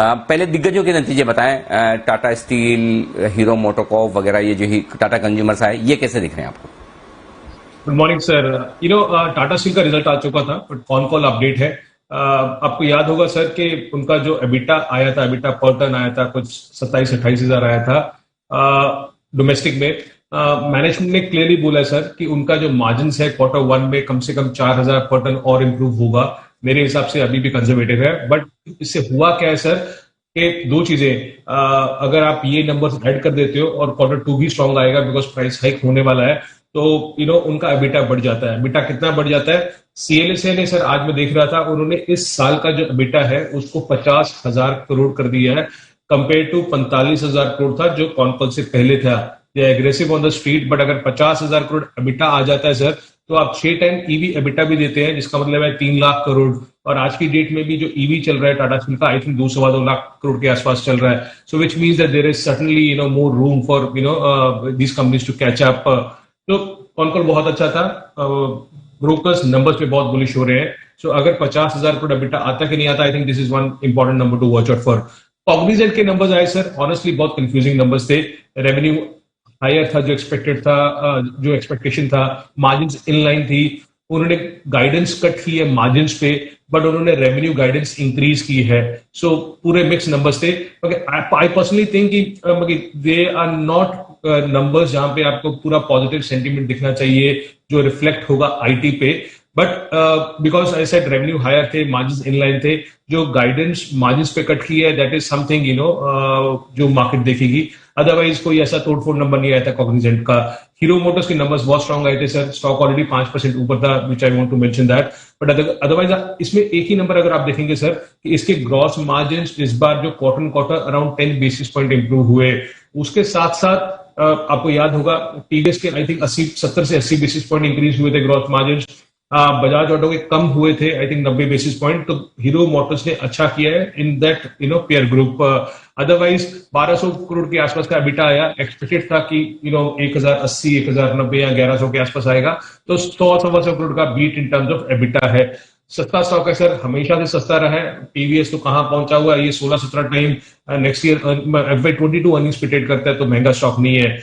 पहले दिग्गजों के नतीजे बताएं, टाटा स्टील, हीरो मोटोकॉर्प वगैरह, ये जो ही टाटा कंज्यूमर्स आए, ये कैसे दिख रहे हैं आपको? Good morning sir. Tata steel का रिजल्ट आ चुका था, बट कौन कॉल अपडेट है। आपको याद होगा सर कि उनका जो एबिटा आया था, एबिटा पर टन आया था, कुछ 27-28 हजार आया था डोमेस्टिक में। मैनेजमेंट ने क्लियरली बोला है सर कि उनका जो मार्जिन है Q1 में कम से कम 4,000 पर टन और इम्प्रूव होगा। मेरे हिसाब से अभी भी कंजर्वेटिव है, बट इससे हुआ क्या है सर कि दो चीजें, अगर आप ये नंबर्स ऐड कर देते हो और Q2 भी स्ट्रांग आएगा बिकॉज प्राइस हाइक होने वाला है, तो उनका एबिटा बढ़ जाता है। एबिटा कितना बढ़ जाता है? सीएलएसए ने सर, आज मैं देख रहा था, उन्होंने इस साल का जो एबिटा है उसको 50,000 करोड़ कर दिया है, कंपेयर टू 45,000 करोड़ था जो कॉन्कॉल से पहले था। ये aggressive on the street, but अगर 50,000 करोड़ एबिटा आ जाता है सर, तो आप 6 टाइम ईवी एबिटा भी देते हैं, जिसका मतलब है 3 लाख करोड़। और आज की डेट में भी जो ईवी चल रहा है टाटा स्टील का, आई थिंक 2 लाख करोड़ के आसपास चल रहा है। So which means that there is certainly more room for these companies to catch up. तो कॉनकॉल बहुत अच्छा था। ब्रोकर्स नंबर्स पे बहुत बुलिश हो रहे हैं। सो अगर 50,000 करोड़ एबिटा आता कि नहीं आता, I think this is one important number two watch out for. Cognizant के नंबर्स आए सर, ऑनेस्टली बहुत कंफ्यूजिंग नंबर्स थे। रेवेन्यू हायर था जो एक्सपेक्टेड था, जो एक्सपेक्टेशन था। मार्जिन इन लाइन थी। उन्होंने गाइडेंस कट की है मार्जिन पे, बट उन्होंने रेवेन्यू गाइडेंस इंक्रीज की है। सो पूरे मिक्स नंबर्स थे। आई पर्सनली थिंक कि दे आर नॉट नंबर्स जहां पे आपको पूरा पॉजिटिव सेंटीमेंट दिखना चाहिए जो रिफ्लेक्ट होगा आईटी पे। But because I said revenue higher थे, मार्जिन इनलाइन थे, जो गाइडेंस मार्जिन पे कट की है, दैट इज समथिंग जो मार्केट देखेगी। अदरवाइज कोई ऐसा तोड़फोड़ नंबर नहीं आया था कॉग्निजेंट का। हीरो मोटर्स के नंबर्स बहुत स्ट्रांग आए थे सर, स्टॉक ऑलरेडी 5% ऊपर था, which I want to mention that. But otherwise इसमें एक ही नंबर अगर आप देखेंगे सर कि इसके ग्रॉस मार्जिन इस बार जो quarter around 10 basis point improve हुए। उसके साथ साथ आपको याद होगा टीवीएस के आई थिंक 70 से 80 बेसिस पॉइंट इंक्रीज हुए थे ग्रॉथ मार्जिन। बजाज ऑटो के कम हुए थे, आई थिंक 90 बेसिस पॉइंट। तो हीरो मोटर्स ने अच्छा किया है in that pair group. Otherwise 1200 crore के आसपास का एबिटा आया। एक्सपेक्टेड था कि 1080, 1090 या 1100 के आसपास आएगा। तो 100-125 करोड़ का beat in terms of EBITDA है। सस्ता स्टॉक है सर, हमेशा से सस्ता रहा है। टीवीएस तो कहां पहुंचा हुआ है, ये 16-17 time next year FY22 earnings पे ट्रेड करता है, तो महंगा स्टॉक नहीं है।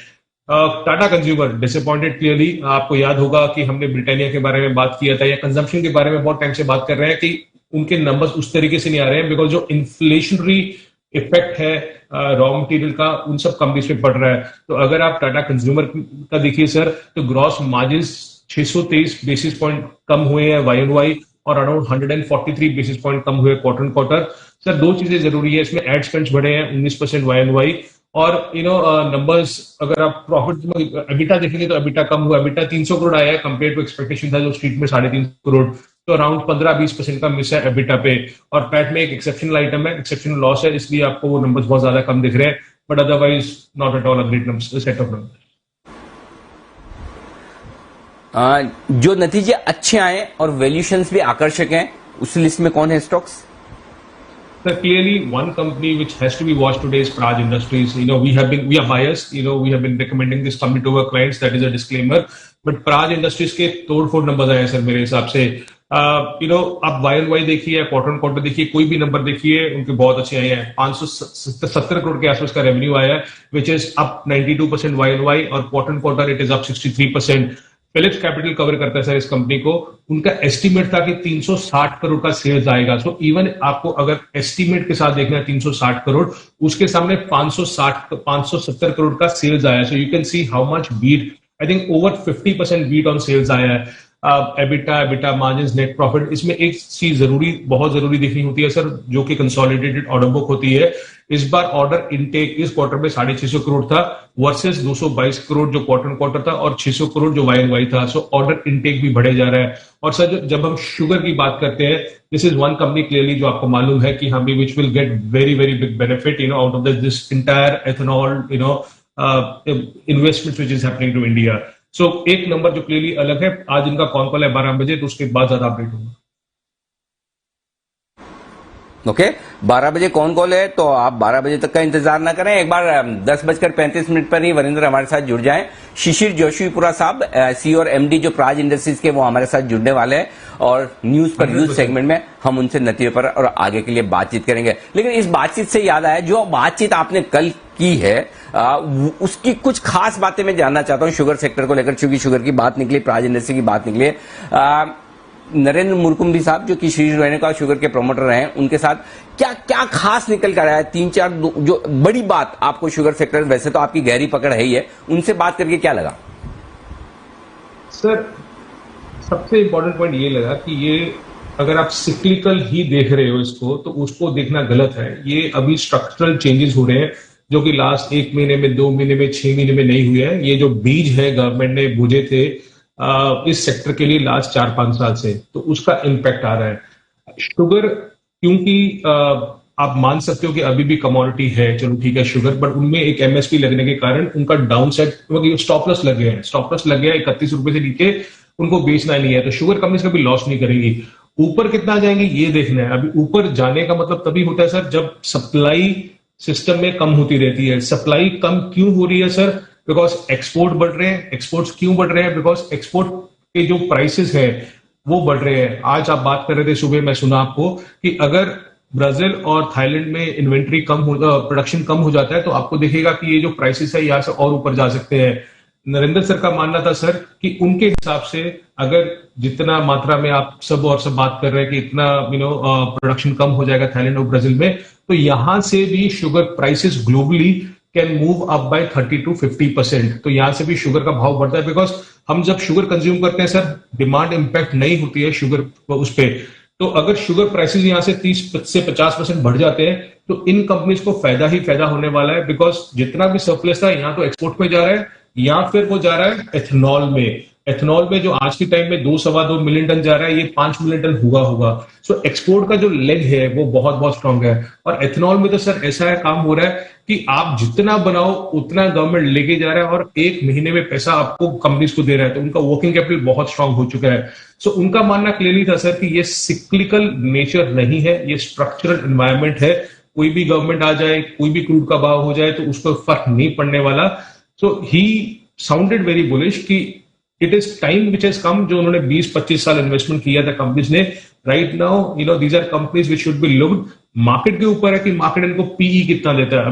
Tata consumer disappointed clearly. आपको याद होगा कि हमने ब्रिटानिया के बारे में बात किया था, या कंजम्पशन के बारे में बहुत टाइम से बात कर रहे हैं कि उनके नंबर्स उस तरीके से नहीं आ रहे हैं, बिकॉज जो इन्फ्लेशनरी इफेक्ट है रॉ मटेरियल का, उन सब कंपनीज पे पड़ रहा है। तो अगर आप टाटा कंज्यूमर का देखिए सर, तो ग्रॉस मार्जिन 623 बेसिस पॉइंट कम हुए हैं YoY, और अराउंड 143 बेसिस पॉइंट कम हुए क्वार्टर। सर दो चीजें जरूरी है इसमें, एड स्पेंड्स बढ़े हैं 19% YoY, और नंबर्स अगर आप प्रॉफिट में एबिटा देखेंगे तो एबिटा कम हुआ। एबिटा 300 करोड़ आया है, कंपेयर टू एक्सपेक्टेशन था जो स्ट्रीट में 350 करोड़। तो अराउंड 15-20% का मिस है एबिटा पे। और पैट में एक एक्सेप्शनल आइटम है, एक्सेप्शनल लॉस है, इसलिए आपको वो नंबर्स बहुत ज्यादा कम दिख रहे हैं। But otherwise not at all a great set of numbers. जो नतीजे अच्छे आए और वैल्यूएशंस भी आकर्षक हैं, उस लिस्ट में कौन है stocks? So clearly, one company which has to be watched today is Praj Industries. We are biased. We have been recommending this company to our clients. That is a disclaimer. But Praj Industries के तोड़-फोड़ number आए sir मेरे हिसाब से। आप YoY देखिए, quarter देखिए, कोई भी नंबर देखिए, उनके बहुत अच्छे आए हैं। 570 करोड़ के आसपास का रेवेन्यू आया है, विच इज अप 92% YoY, और quarter it is up 63%। Philips capital cover करता है सर इस कंपनी को। उनका एस्टिमेट था कि 360 करोड़ का सेल्स आएगा। सो इवन आपको अगर एस्टिमेट के साथ देखना है 360 करोड़, उसके सामने 570 करोड़ का सेल्स आया। So you can see how much beat, I think over 50% beat on sales आया है। एबिटा मार्जिन, नेट प्रॉफिट, इसमें एक चीज बहुत जरूरी देखनी होती है सर, जो कि कंसोलिडेटेड ऑर्डर बुक होती है। इस बार ऑर्डर इनटेक इस क्वार्टर में 650 करोड़ था, वर्सेस 222 करोड़ जो क्वार्टर था, और 600 करोड़ जो YoY था। सो ऑर्डर इनटेक भी बढ़े जा रहा है। और सर जब हम शुगर की बात करते हैं, this is one company clearly जो आपको मालूम है कि हम which will get very very big benefit out of this entire ethanol investment which is happening to India. So एक नंबर जो क्लियरली अलग है, आज इनका कॉल है 12 बजे, तो उसके बाद ज्यादा अपडेट होगा। ओके 12 बजे कौन कॉल है, तो आप 12 बजे तक का इंतजार ना करें, एक बार 10:35 पर ही वरिंदर हमारे साथ जुड़ जाएं। शिशिर जोशीपुरा साहब सी और एमडी जो प्राज इंडस्ट्रीज के, वो हमारे साथ जुड़ने वाले हैं और न्यूज पर यूज सेगमेंट में हम उनसे नतीजे पर और आगे के लिए बातचीत करेंगे। लेकिन इस बातचीत से याद आया, जो बातचीत आपने कल की है उसकी कुछ खास बातें मैं जानना चाहता हूं शुगर सेक्टर को लेकर, चूंकि शुगर की बात निकली, प्राज इंडस्ट्री की बात निकली है। नरेंद्र मुरकुंडी साहब जो कि श्री रेणुका शुगर के प्रमोटर रहे हैं, उनके साथ क्या क्या खास निकल कर आया है, 3-4 जो बड़ी बात आपको शुगर सेक्टर, वैसे तो आपकी गहरी पकड़ है ही है, उनसे बात करके क्या लगा? सर सबसे इंपॉर्टेंट पॉइंट ये लगा कि ये अगर आप सिक्लिकल ही देख रहे हो इसको, तो उसको देखना गलत है। ये अभी स्ट्रक्चरल चेंजेस हो रहे हैं जो कि लास्ट 1 महीने में, 2 महीने में, 6 महीने में नहीं हुए हैं। ये जो बीज है गवर्नमेंट ने बोझे थे इस सेक्टर के लिए लास्ट 4-5 साल से, तो उसका इम्पैक्ट आ रहा है। शुगर क्योंकि आप मान सकते हो कि अभी भी कमोडिटी है, चलो ठीक है शुगर, बट उनमें एक एमएसपी लगने के कारण उनका डाउन साइड स्टॉप लॉस लग गया है, स्टॉप लॉस लग गया 31 रुपए से नीचे उनको बेचना नहीं है, तो शुगर कंपनीज कभी लॉस नहीं करेंगी। ऊपर कितना जाएंगे ये देखना है। अभी ऊपर जाने का मतलब तभी होता है सर जब सप्लाई सिस्टम में कम होती रहती है। सप्लाई कम क्यों हो रही है सर? बिकॉज एक्सपोर्ट बढ़ रहे हैं। एक्सपोर्ट्स क्यों बढ़ रहे हैं? बिकॉज एक्सपोर्ट के जो प्राइसेस है वो बढ़ रहे हैं। आज आप बात कर रहे थे सुबह, मैं सुना आपको कि अगर ब्राजील और थाईलैंड में इन्वेंट्री कम हो, प्रोडक्शन कम हो जाता है, तो आपको दिखेगा कि ये जो प्राइसेस है यहाँ से और ऊपर जा सकते हैं। नरेंद्र सर का मानना था सर कि उनके हिसाब से अगर जितना मात्रा में आप सब बात कर रहे हैं कि इतना प्रोडक्शन कम हो जाएगा थाईलैंड और ब्राजील में, तो यहां से भी sugar prices globally can move up by 30 to 50%। तो यहां से भी शुगर का भाव बढ़ता है, बिकॉज हम जब शुगर कंज्यूम करते हैं सर, डिमांड इंपैक्ट नहीं होती है शुगर उस पर। तो अगर शुगर प्राइसेस यहां से 30 से 50% बढ़ जाते हैं, तो इन कंपनीज को फायदा ही फायदा होने वाला है। बिकॉज जितना भी सरप्लस था यहाँ तो एक्सपोर्ट में जा रहा है, या फिर वो जा रहा है एथेनॉल में। एथेनॉल में जो आज के टाइम में 2-2.25 मिलियन टन जा रहा है, ये 5 मिलियन टन होगा। सो एक्सपोर्ट का जो लेग है वो बहुत बहुत स्ट्रांग है। और एथेनॉल में तो सर ऐसा है काम हो रहा है कि आप जितना बनाओ उतना गवर्नमेंट लेके जा रहा है और 1 महीने में पैसा आपको कंपनीज को दे रहा है, तो उनका वर्किंग कैपिटल बहुत स्ट्रांग हो चुका है। सो उनका मानना क्लियरली था सर कि ये सिक्लिकल नेचर नहीं है, ये स्ट्रक्चरल एनवायरमेंट है। कोई भी गवर्नमेंट आ जाए, कोई भी क्रूड का भाव हो जाए, तो उसको फर्क नहीं पड़ने वाला। So he sounded very bullish कि it is time which has come. जो उन्होंने 20-25 साल इन्वेस्टमेंट किया था कंपनीज ने, right now these are companies which should be looked. Market के ऊपर है कि मार्केट इनको पीई कितना देता है।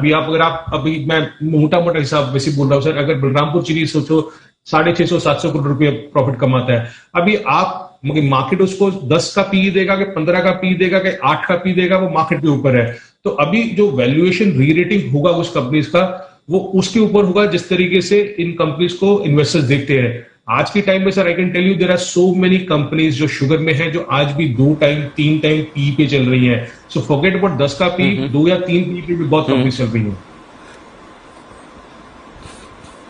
अभी मैं मोटा हिसाब वैसे बोल रहा हूँ सर, अगर बलरामपुर चीनी सोचो 650-700 करोड़ रुपए प्रॉफिट कमाता है, अभी आप मार्केट उसको 10 का पी देगा कि 15 का पी देगा कि 8 का पी देगा, वो मार्केट के ऊपर है। तो अभी जो वैल्यूएशन री-रेटिंग होगा उस कंपनीज का, वो उसके ऊपर होगा जिस तरीके से इन कंपनीज को इन्वेस्टर्स देखते हैं। आज के टाइम में sir I can tell you there are so many companies जो शुगर में है, जो आज भी 2 टाइम 3 टाइम पी पे चल रही है। सो फॉरगेट अबाउट 10 का पी, 2 या 3 पी पे भी बहुत कंपनीज चल रही है।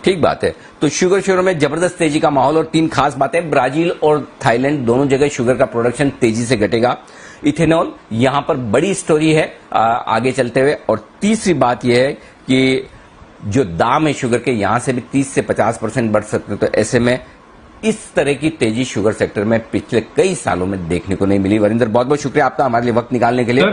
ठीक बात है। तो शुगर में जबरदस्त तेजी का माहौल और 3 खास बातें, ब्राजील और थाईलैंड दोनों जगह शुगर का प्रोडक्शन तेजी से घटेगा। इथेनॉल यहां पर बड़ी स्टोरी है आगे चलते हुए। और तीसरी बात यह है कि जो दाम है शुगर के, यहां से भी 30 से 50% बढ़ सकते हैं। तो ऐसे में इस तरह की तेजी शुगर सेक्टर में पिछले कई सालों में देखने को नहीं मिली। वरिंदर, बहुत बहुत शुक्रिया आपका हमारे लिए वक्त निकालने के लिए।